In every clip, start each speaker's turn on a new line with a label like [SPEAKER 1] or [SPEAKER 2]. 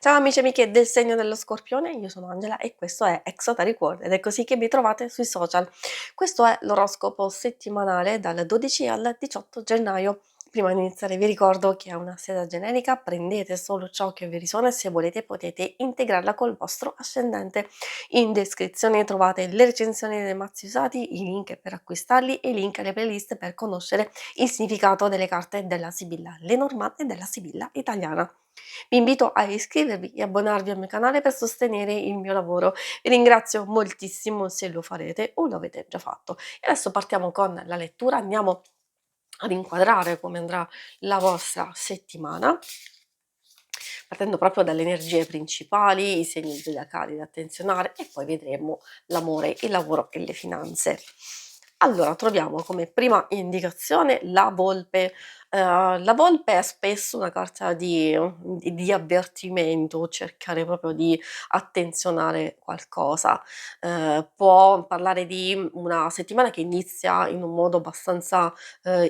[SPEAKER 1] Ciao amici e amiche del segno dello Scorpione, io sono Angela e questo è Exotaric World ed è così che mi trovate sui social. Questo è l'oroscopo settimanale dal 12 al 18 gennaio. Prima di iniziare vi ricordo che è una scheda generica, prendete solo ciò che vi risuona e se volete potete integrarla col vostro ascendente. In descrizione trovate le recensioni dei mazzi usati, i link per acquistarli e i link alle playlist per conoscere il significato delle carte della Sibilla Lenormand e della Sibilla italiana. Vi invito a iscrivervi e abbonarvi al mio canale per sostenere il mio lavoro. Vi ringrazio moltissimo se lo farete o lo avete già fatto. E adesso partiamo con la lettura, andiamo ad inquadrare come andrà la vostra settimana, partendo proprio dalle energie principali, i segni zodiacali da attenzionare e poi vedremo l'amore, il lavoro e le finanze. Allora, troviamo come prima indicazione la volpe. La volpe è spesso una carta di avvertimento, cercare proprio di attenzionare qualcosa. Può parlare di una settimana che inizia in un modo abbastanza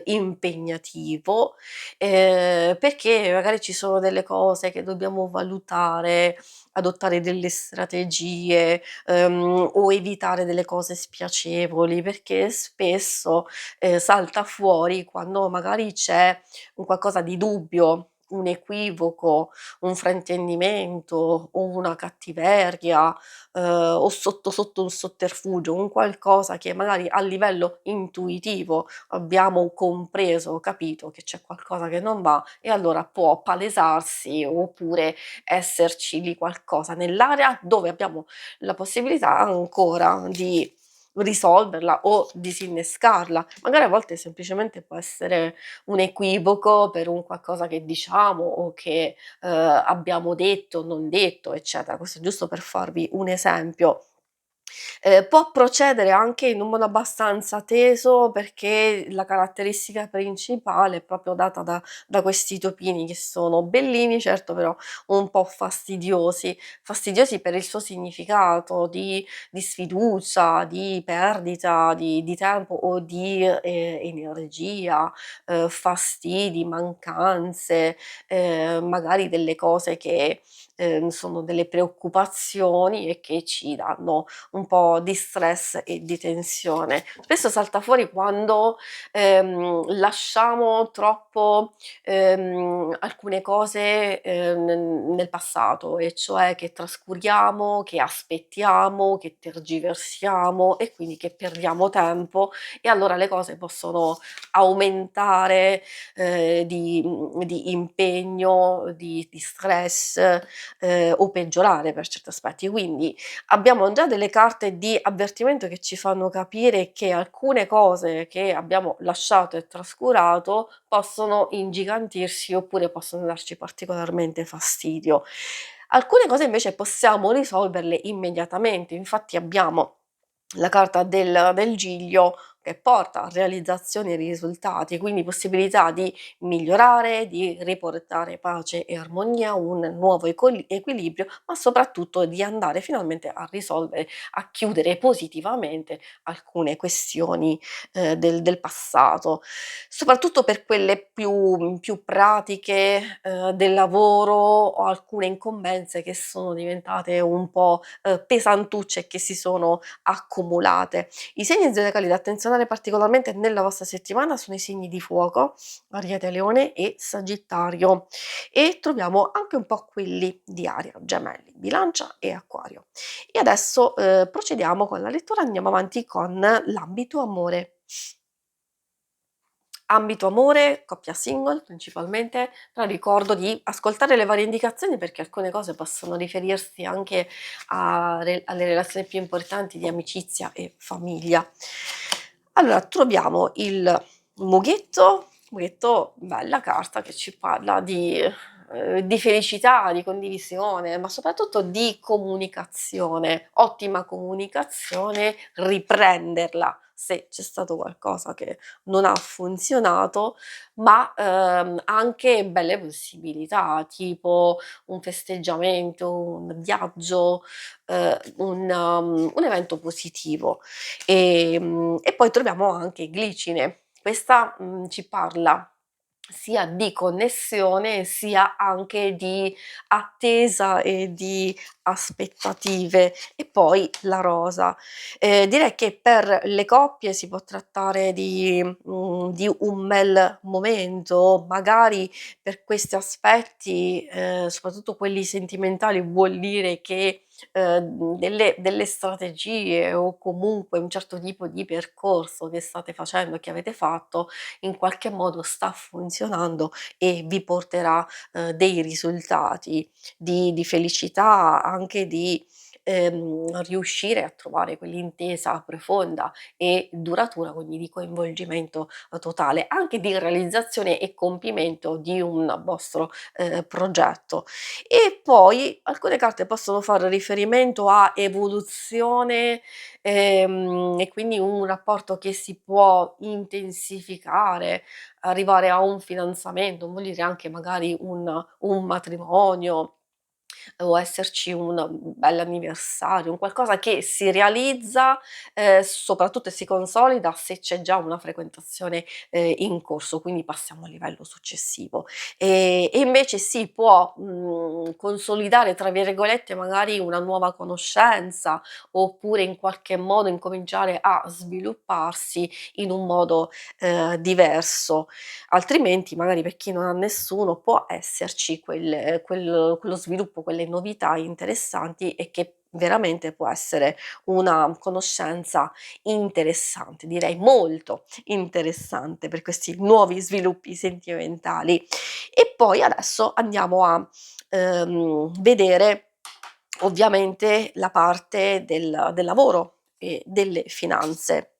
[SPEAKER 1] impegnativo, perché magari ci sono delle cose che dobbiamo valutare, adottare delle strategie, o evitare delle cose spiacevoli, perché spesso, salta fuori quando magari c'è un qualcosa di dubbio, un equivoco, un fraintendimento o una cattiveria, o sotto un sotterfugio, un qualcosa che magari a livello intuitivo abbiamo compreso, capito che c'è qualcosa che non va e allora può palesarsi oppure esserci lì qualcosa nell'area dove abbiamo la possibilità ancora di risolverla o disinnescarla. Magari a volte semplicemente può essere un equivoco per un qualcosa che diciamo o che abbiamo detto, non detto, eccetera. Questo è giusto per farvi un esempio. Può procedere anche in un modo abbastanza teso perché la caratteristica principale è proprio data da questi topini che sono bellini, certo, però un po' fastidiosi. Fastidiosi per il suo significato di sfiducia, di perdita di tempo o di, energia, fastidi, mancanze, magari delle cose che, sono delle preoccupazioni e che ci danno un po' di stress e di tensione. Spesso salta fuori quando, lasciamo troppo, alcune cose, nel passato, e cioè che trascuriamo, che aspettiamo, che tergiversiamo e quindi che perdiamo tempo e allora le cose possono aumentare, di impegno, di stress, o peggiorare per certi aspetti. Quindi abbiamo già delle carte di avvertimento che ci fanno capire che alcune cose che abbiamo lasciato e trascurato possono ingigantirsi oppure possono darci particolarmente fastidio. Alcune cose invece possiamo risolverle immediatamente, infatti abbiamo la carta del Giglio che porta a realizzazioni e risultati, quindi possibilità di migliorare, di riportare pace e armonia, un nuovo equilibrio, ma soprattutto di andare finalmente a risolvere, a chiudere positivamente alcune questioni, del passato. Soprattutto per quelle più pratiche, del lavoro o alcune incombenze che sono diventate un po', pesantucce e che si sono accumulate. I segni zodiacali da attenzionare particolarmente nella vostra settimana sono i segni di fuoco, Ariete, Leone e Sagittario, e troviamo anche un po' quelli di aria, Gemelli, Bilancia e Acquario. E adesso, procediamo con la lettura, andiamo avanti con l'ambito amore. Ambito amore, coppia single principalmente, però ricordo di ascoltare le varie indicazioni perché alcune cose possono riferirsi anche alle relazioni più importanti di amicizia e famiglia. Allora, troviamo il mughetto, bella carta che ci parla di felicità, di condivisione, ma soprattutto di comunicazione, ottima comunicazione, riprenderla se c'è stato qualcosa che non ha funzionato, ma, anche belle possibilità, tipo un festeggiamento, un viaggio, un evento positivo. E poi troviamo anche Glicine. Questa, ci parla sia di connessione, sia anche di attesa e di aspettative. E poi la rosa. Direi che per le coppie si può trattare di un bel momento, magari per questi aspetti, soprattutto quelli sentimentali, vuol dire che, delle strategie o comunque un certo tipo di percorso che state facendo, che avete fatto, in qualche modo sta funzionando e vi porterà, dei risultati di felicità, anche di, riuscire a trovare quell'intesa profonda e duratura, quindi di coinvolgimento, totale, anche di realizzazione e compimento di un vostro, progetto. E poi alcune carte possono fare riferimento a evoluzione, e quindi un rapporto che si può intensificare, arrivare a un fidanzamento, non vuol dire anche magari un matrimonio o esserci un bell'anniversario, un qualcosa che si realizza, soprattutto e si consolida se c'è già una frequentazione, in corso, quindi passiamo al livello successivo. E invece si può, "consolidare" tra virgolette magari una nuova conoscenza, oppure in qualche modo incominciare a svilupparsi in un modo, diverso. Altrimenti magari per chi non ha nessuno può esserci quello sviluppo, quelle novità interessanti e che veramente può essere una conoscenza interessante, direi molto interessante per questi nuovi sviluppi sentimentali. E poi adesso andiamo a, vedere ovviamente la parte del lavoro e delle finanze.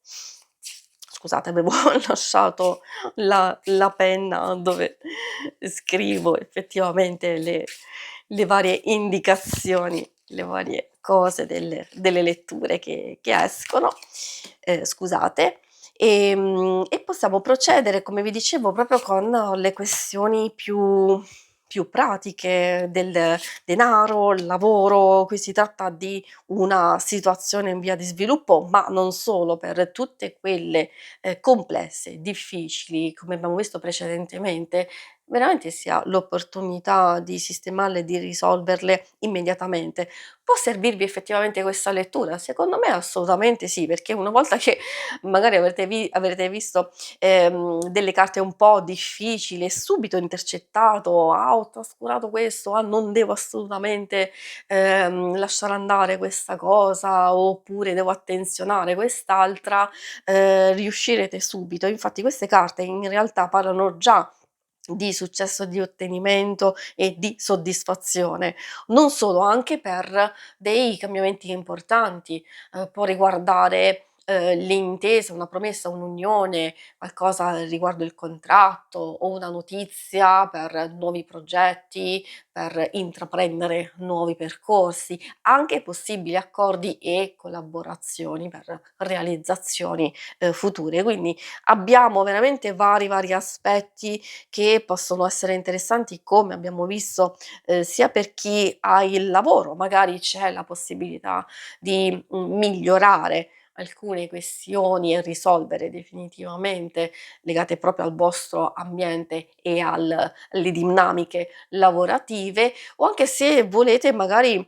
[SPEAKER 1] Scusate, avevo lasciato la penna dove scrivo effettivamente le varie indicazioni, le varie cose delle letture che escono, scusate. E possiamo procedere, come vi dicevo, proprio con le questioni più pratiche del denaro, il lavoro. Qui si tratta di una situazione in via di sviluppo, ma non solo, per tutte quelle, complesse, difficili, come abbiamo visto precedentemente, veramente si ha l'opportunità di sistemarle e di risolverle immediatamente. Può servirvi effettivamente questa lettura? Secondo me assolutamente sì, perché una volta che magari avrete visto, delle carte un po' difficili e subito intercettato: "Ah, ho trascurato questo, ah, non devo assolutamente, lasciare andare questa cosa, oppure devo attenzionare quest'altra", riuscirete subito. Infatti queste carte in realtà parlano già di successo, di ottenimento e di soddisfazione, non solo, anche per dei cambiamenti importanti. Può riguardare, l'intesa, una promessa, un'unione, qualcosa riguardo il contratto o una notizia per nuovi progetti, per intraprendere nuovi percorsi, anche possibili accordi e collaborazioni per realizzazioni, future. Quindi abbiamo veramente vari aspetti che possono essere interessanti, come abbiamo visto, sia per chi ha il lavoro, magari c'è la possibilità di, migliorare alcune questioni e risolvere definitivamente legate proprio al vostro ambiente e alle dinamiche lavorative, o anche se volete magari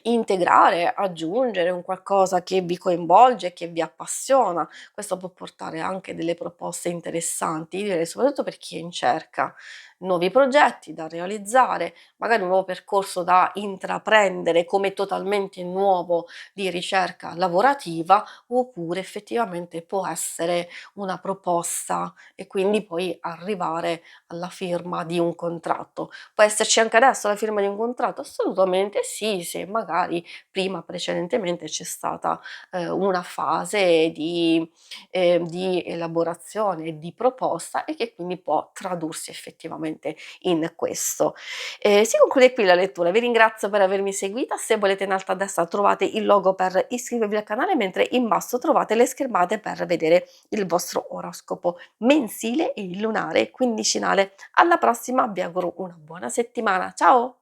[SPEAKER 1] integrare, aggiungere un qualcosa che vi coinvolge, che vi appassiona. Questo può portare anche delle proposte interessanti, direi soprattutto per chi è in cerca. Nuovi progetti da realizzare, magari un nuovo percorso da intraprendere come totalmente nuovo di ricerca lavorativa, oppure effettivamente può essere una proposta e quindi poi arrivare alla firma di un contratto. Può esserci anche adesso la firma di un contratto? Assolutamente sì, se magari prima precedentemente c'è stata, una fase di elaborazione e di proposta e che quindi può tradursi effettivamente in questo. Si conclude qui la lettura, vi ringrazio per avermi seguita, se volete in alto a destra trovate il logo per iscrivervi al canale, mentre in basso trovate le schermate per vedere il vostro oroscopo mensile e il lunare quindicinale. Alla prossima, vi auguro una buona settimana. Ciao!